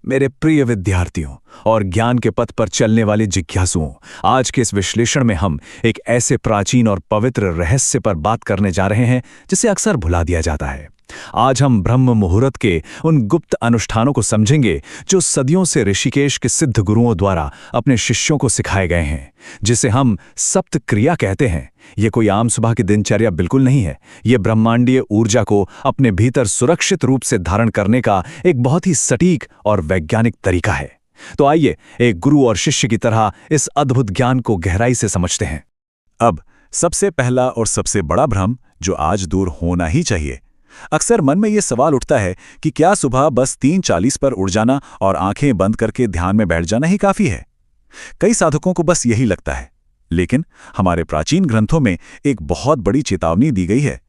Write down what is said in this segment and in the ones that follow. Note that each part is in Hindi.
मेरे प्रिय विद्यार्थियों और ज्ञान के पथ पर चलने वाले जिज्ञासुओं, आज के इस विश्लेषण में हम एक ऐसे प्राचीन और पवित्र रहस्य पर बात करने जा रहे हैं जिसे अक्सर भुला दिया जाता है। आज हम ब्रह्म मुहूर्त के उन गुप्त अनुष्ठानों को समझेंगे जो सदियों से ऋषिकेश के सिद्ध गुरुओं द्वारा अपने शिष्यों को सिखाए गए हैं, जिसे हम सप्त क्रिया कहते हैं। ये कोई आम सुबह की दिनचर्या बिल्कुल नहीं है। ये ब्रह्मांडीय ऊर्जा को अपने भीतर सुरक्षित रूप से धारण करने का एक बहुत ही सटीक और वैज्ञानिक तरीका है। तो आइए एक गुरु और शिष्य की तरह इस अद्भुत ज्ञान को गहराई से समझते हैं। अब सबसे पहला और सबसे बड़ा भ्रम जो आज दूर होना ही चाहिए। अक्सर मन में ये सवाल उठता है कि क्या सुबह बस 3:40 पर उठ जाना और आंखें बंद करके ध्यान में बैठ जाना ही काफी है। कई साधकों को बस यही लगता है, लेकिन हमारे प्राचीन ग्रंथों में एक बहुत बड़ी चेतावनी दी गई है।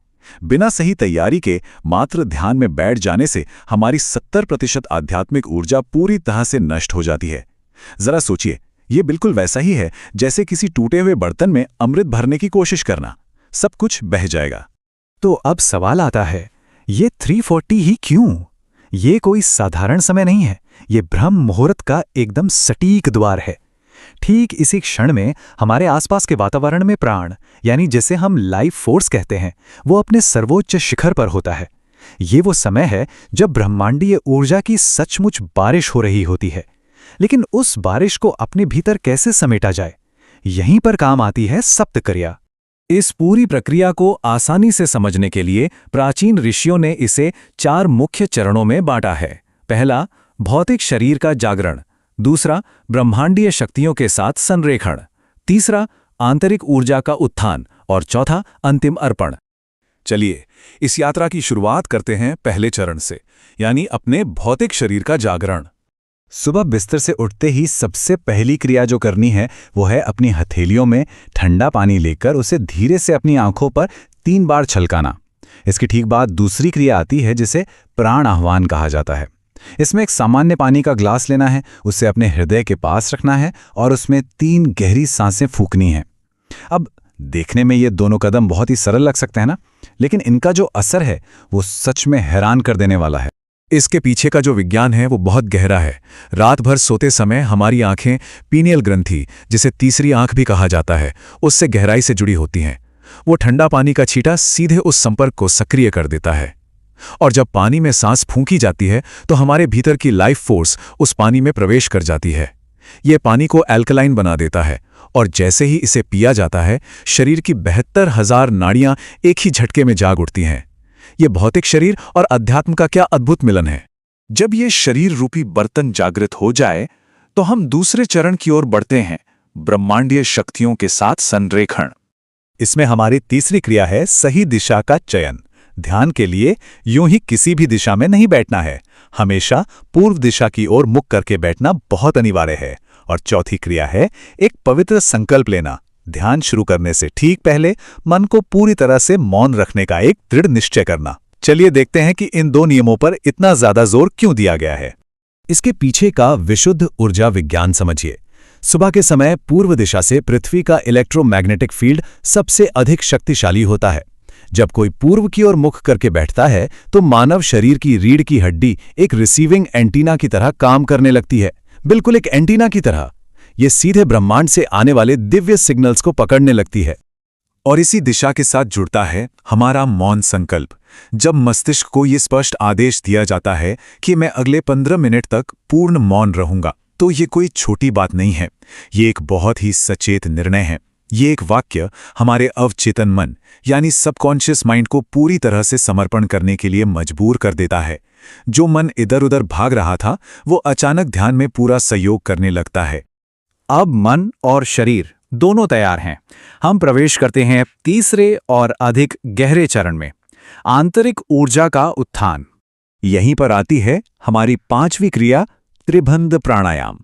बिना सही तैयारी के मात्र ध्यान में बैठ जाने से हमारी 70% आध्यात्मिक ऊर्जा पूरी तरह से नष्ट हो जाती है। जरा सोचिए, ये बिल्कुल वैसा ही है जैसे किसी टूटे हुए बर्तन में अमृत भरने की कोशिश करना। सब कुछ बह जाएगा। तो अब सवाल आता है, ये 340 ही क्यों? ये कोई साधारण समय नहीं है, ये ब्रह्म मुहूर्त का एकदम सटीक द्वार है। ठीक इसी क्षण में हमारे आसपास के वातावरण में प्राण, यानी जिसे हम लाइफ फोर्स कहते हैं, वो अपने सर्वोच्च शिखर पर होता है। ये वो समय है जब ब्रह्मांडीय ऊर्जा की सचमुच बारिश हो रही होती है। लेकिन उस बारिश को अपने भीतर कैसे समेटा जाए, यहीं पर काम आती है सप्त क्रिया। इस पूरी प्रक्रिया को आसानी से समझने के लिए प्राचीन ऋषियों ने इसे 4 मुख्य चरणों में बांटा है। पहला, भौतिक शरीर का जागरण। दूसरा, ब्रह्मांडीय शक्तियों के साथ संरेखण। तीसरा, आंतरिक ऊर्जा का उत्थान। और चौथा, अंतिम अर्पण। चलिए इस यात्रा की शुरुआत करते हैं पहले चरण से, यानी अपने भौतिक शरीर का जागरण। सुबह बिस्तर से उठते ही सबसे पहली क्रिया जो करनी है वो है अपनी हथेलियों में ठंडा पानी लेकर उसे धीरे से अपनी आंखों पर 3 बार छलकाना। इसके ठीक बाद दूसरी क्रिया आती है जिसे प्राण आह्वान कहा जाता है। इसमें एक सामान्य पानी का ग्लास लेना है, उसे अपने हृदय के पास रखना है और उसमें 3 गहरी सांसें फूंकनी है। अब देखने में ये दोनों कदम बहुत ही सरल लग सकते हैं ना, लेकिन इनका जो असर है वो सच में हैरान कर देने वाला है। इसके पीछे का जो विज्ञान है वो बहुत गहरा है। रात भर सोते समय हमारी आंखें पीनियल ग्रंथि, जिसे तीसरी आंख भी कहा जाता है, उससे गहराई से जुड़ी होती हैं। वो ठंडा पानी का छींटा सीधे उस संपर्क को सक्रिय कर देता है, और जब पानी में सांस फूंकी जाती है तो हमारे भीतर की लाइफ फोर्स उस पानी में प्रवेश कर जाती है। ये पानी को एल्कलाइन बना देता है, और जैसे ही इसे पिया जाता है शरीर की 72,000 नाड़ियां एक ही झटके में जाग उठती हैं। ये भौतिक शरीर और अध्यात्म का क्या अद्भुत मिलन है। जब ये शरीर रूपी बर्तन जागृत हो जाए तो हम दूसरे चरण की ओर बढ़ते हैं, ब्रह्मांडीय शक्तियों के साथ संरेखण। इसमें हमारी तीसरी क्रिया है सही दिशा का चयन। ध्यान के लिए यूं ही किसी भी दिशा में नहीं बैठना है, हमेशा पूर्व दिशा की ओर मुख करके बैठना बहुत अनिवार्य है। और चौथी क्रिया है एक पवित्र संकल्प लेना। ध्यान शुरू करने से ठीक पहले मन को पूरी तरह से मौन रखने का एक दृढ़ निश्चय करना। चलिए देखते हैं कि इन 2 नियमों पर इतना ज्यादा जोर क्यों दिया गया है। इसके पीछे का विशुद्ध ऊर्जा विज्ञान समझिए। सुबह के समय पूर्व दिशा से पृथ्वी का इलेक्ट्रोमैग्नेटिक फील्ड सबसे अधिक शक्तिशाली होता है। जब कोई पूर्व की ओर मुख करके बैठता है तो मानव शरीर की रीढ़ की हड्डी एक रिसीविंग एंटीना की तरह काम करने लगती है, बिल्कुल एक एंटीना की तरह। ये सीधे ब्रह्मांड से आने वाले दिव्य सिग्नल्स को पकड़ने लगती है। और इसी दिशा के साथ जुड़ता है हमारा मौन संकल्प। जब मस्तिष्क को ये स्पष्ट आदेश दिया जाता है कि मैं अगले 15 मिनट तक पूर्ण मौन रहूंगा, तो ये कोई छोटी बात नहीं है, ये एक बहुत ही सचेत निर्णय है। ये एक वाक्य हमारे अवचेतन मन यानी सबकॉन्शियस माइंड को पूरी तरह से समर्पण करने के लिए मजबूर कर देता है। जो मन इधर उधर भाग रहा था वो अचानक ध्यान में पूरा सहयोग करने लगता है। अब मन और शरीर दोनों तैयार हैं। हम प्रवेश करते हैं तीसरे और अधिक गहरे चरण में, आंतरिक ऊर्जा का उत्थान। यहीं पर आती है हमारी 5वीं क्रिया, त्रिबंध प्राणायाम।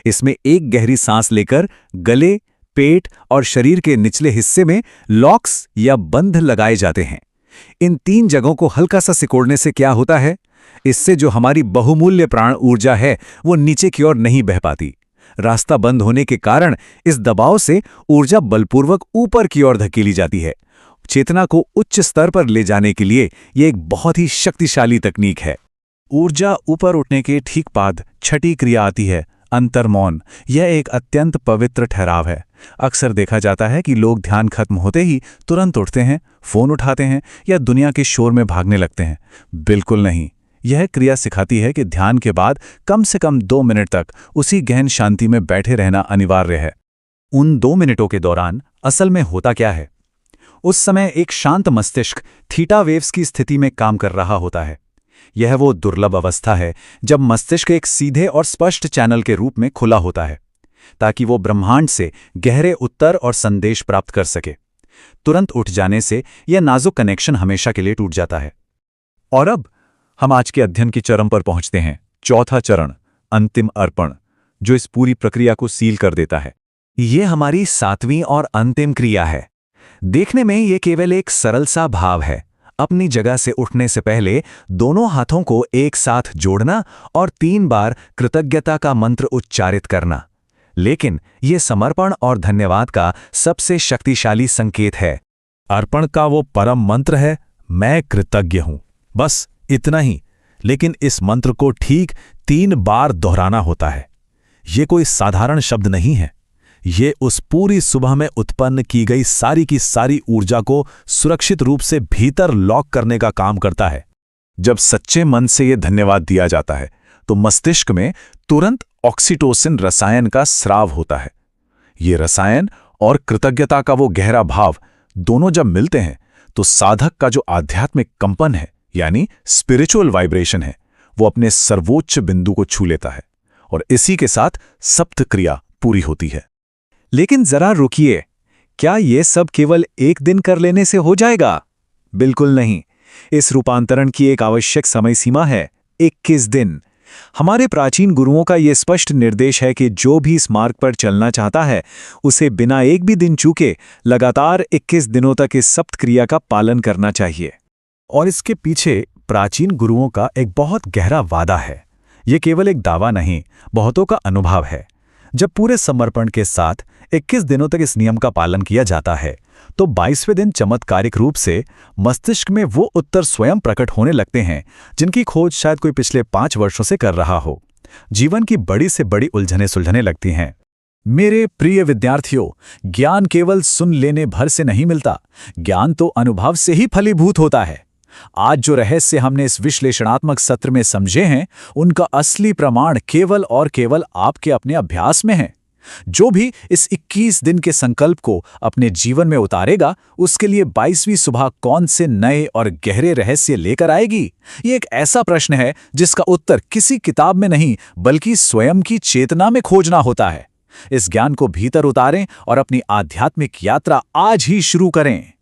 इसमें एक गहरी सांस लेकर गले, पेट और शरीर के निचले हिस्से में लॉक्स या बंध लगाए जाते हैं। इन 3 जगहों को हल्का सा सिकोड़ने से क्या होता है, इससे जो हमारी बहुमूल्य प्राण ऊर्जा है वो नीचे की ओर नहीं बह पाती। रास्ता बंद होने के कारण इस दबाव से ऊर्जा बलपूर्वक ऊपर की ओर धकेली जाती है। चेतना को उच्च स्तर पर ले जाने के लिए यह एक बहुत ही शक्तिशाली तकनीक है। ऊर्जा ऊपर उठने के ठीक बाद छठी क्रिया आती है, अंतर्मौन। यह एक अत्यंत पवित्र ठहराव है। अक्सर देखा जाता है कि लोग ध्यान खत्म होते ही तुरंत उठते हैं, फोन उठाते हैं या दुनिया के शोर में भागने लगते हैं। बिल्कुल नहीं। यह क्रिया सिखाती है कि ध्यान के बाद कम से कम 2 मिनट तक उसी गहन शांति में बैठे रहना अनिवार्य है। उन 2 मिनटों के दौरान असल में होता क्या है? उस समय एक शांत मस्तिष्क थीटा वेव्स की स्थिति में काम कर रहा होता है। यह वो दुर्लभ अवस्था है जब मस्तिष्क एक सीधे और स्पष्ट चैनल के रूप में खुला होता है, ताकि वो ब्रह्मांड से गहरे उत्तर और संदेश प्राप्त कर सके। तुरंत उठ जाने से यह नाजुक कनेक्शन हमेशा के लिए टूट जाता है। और अब हम आज के अध्ययन की चरम पर पहुंचते हैं। चौथा चरण, अंतिम अर्पण, जो इस पूरी प्रक्रिया को सील कर देता है। ये हमारी 7वीं और अंतिम क्रिया है। देखने में ये केवल एक सरल सा भाव है, अपनी जगह से उठने से पहले दोनों हाथों को एक साथ जोड़ना और 3 बार कृतज्ञता का मंत्र उच्चारित करना। लेकिन यह समर्पण और धन्यवाद का सबसे शक्तिशाली संकेत है। अर्पण का वो परम मंत्र है, मैं कृतज्ञ हूं। बस इतना ही, लेकिन इस मंत्र को ठीक 3 बार दोहराना होता है। ये कोई साधारण शब्द नहीं है। ये उस पूरी सुबह में उत्पन्न की गई सारी की सारी ऊर्जा को सुरक्षित रूप से भीतर लॉक करने का काम करता है। जब सच्चे मन से ये धन्यवाद दिया जाता है तो मस्तिष्क में तुरंत ऑक्सीटोसिन रसायन का स्राव होता है। ये रसायन और कृतज्ञता का वो गहरा भाव दोनों जब मिलते हैं तो साधक का जो आध्यात्मिक कंपन है, यानी स्पिरिचुअल वाइब्रेशन है, वो अपने सर्वोच्च बिंदु को छू लेता है और इसी के साथ सप्त क्रिया पूरी होती है। लेकिन जरा रुकिए, क्या ये सब केवल एक दिन कर लेने से हो जाएगा? बिल्कुल नहीं। इस रूपांतरण की एक आवश्यक समय सीमा है, 21 दिन। हमारे प्राचीन गुरुओं का ये स्पष्ट निर्देश है कि जो भी इस मार्ग पर चलना चाहता है उसे बिना एक भी दिन चूके लगातार 21 दिनों तक इस सप्त क्रिया का पालन करना चाहिए। और इसके पीछे प्राचीन गुरुओं का एक बहुत गहरा वादा है। ये केवल एक दावा नहीं, बहुतों का अनुभव है। जब पूरे समर्पण के साथ 21 दिनों तक इस नियम का पालन किया जाता है तो 22वें दिन चमत्कारिक रूप से मस्तिष्क में वो उत्तर स्वयं प्रकट होने लगते हैं जिनकी खोज शायद कोई पिछले 5 वर्षों से कर रहा हो। जीवन की बड़ी से बड़ी उलझनें सुलझने लगती हैं। मेरे प्रिय विद्यार्थियों, ज्ञान केवल सुन लेने भर से नहीं मिलता, ज्ञान तो अनुभव से ही फलीभूत होता है। आज जो रहस्य हमने इस विश्लेषणात्मक सत्र में समझे हैं, उनका असली प्रमाण केवल और केवल आपके अपने अभ्यास में है। जो भी इस 21 दिन के संकल्प को अपने जीवन में उतारेगा, उसके लिए 22वीं सुबह कौन से नए और गहरे रहस्य लेकर आएगी? ये एक ऐसा प्रश्न है जिसका उत्तर किसी किताब में नहीं, बल्कि स्वयं की चेतना में खोजना होता है। इस ज्ञान को भीतर उतारें और अपनी आध्यात्मिक यात्रा आज ही शुरू करें।